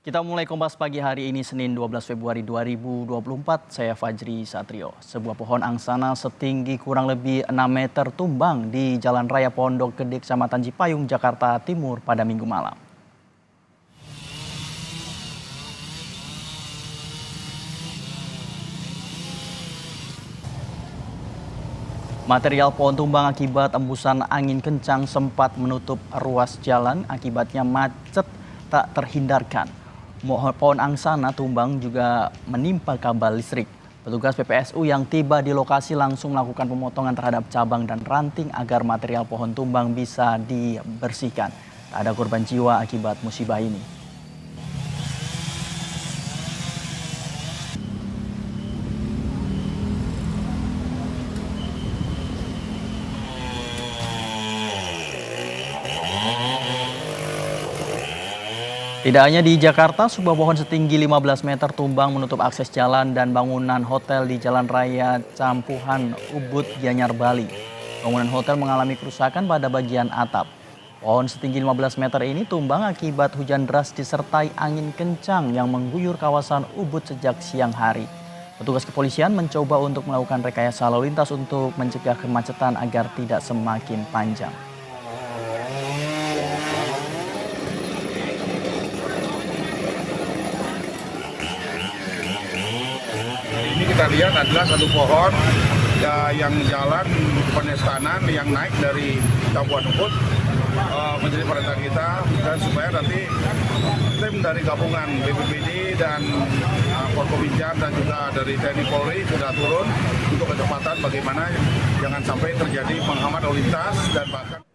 Kita mulai Kompas pagi hari ini Senin 12 Februari 2024, saya Fajri Satrio. Sebuah pohon angsana setinggi kurang lebih 6 meter tumbang di Jalan Raya Pondok Gede, Kecamatan Cipayung, Jakarta Timur pada Minggu malam. Material pohon tumbang akibat embusan angin kencang sempat menutup ruas jalan, akibatnya macet tak terhindarkan. Pohon angsana tumbang juga menimpa kabel listrik. Petugas PPSU yang tiba di lokasi langsung melakukan pemotongan terhadap cabang dan ranting agar material pohon tumbang bisa dibersihkan. Tak ada korban jiwa akibat musibah ini. Tidak hanya di Jakarta, sebuah pohon setinggi 15 meter tumbang menutup akses jalan dan bangunan hotel di Jalan Raya Campuhan, Ubud, Gianyar, Bali. Bangunan hotel mengalami kerusakan pada bagian atap. Pohon setinggi 15 meter ini tumbang akibat hujan deras disertai angin kencang yang mengguyur kawasan Ubud sejak siang hari. Petugas kepolisian mencoba untuk melakukan rekayasa lalu lintas untuk mencegah kemacetan agar tidak semakin panjang. Ini kita lihat adalah satu pohon yang jalan penestanan yang naik dari Campuhan Ubud, menjadi perhatian kita dan supaya nanti tim dari gabungan BPBD dan Forkominjam dan juga dari TNI Polri sudah turun untuk kecepatan bagaimana jangan sampai terjadi penghambat lalu lintas dan bahkan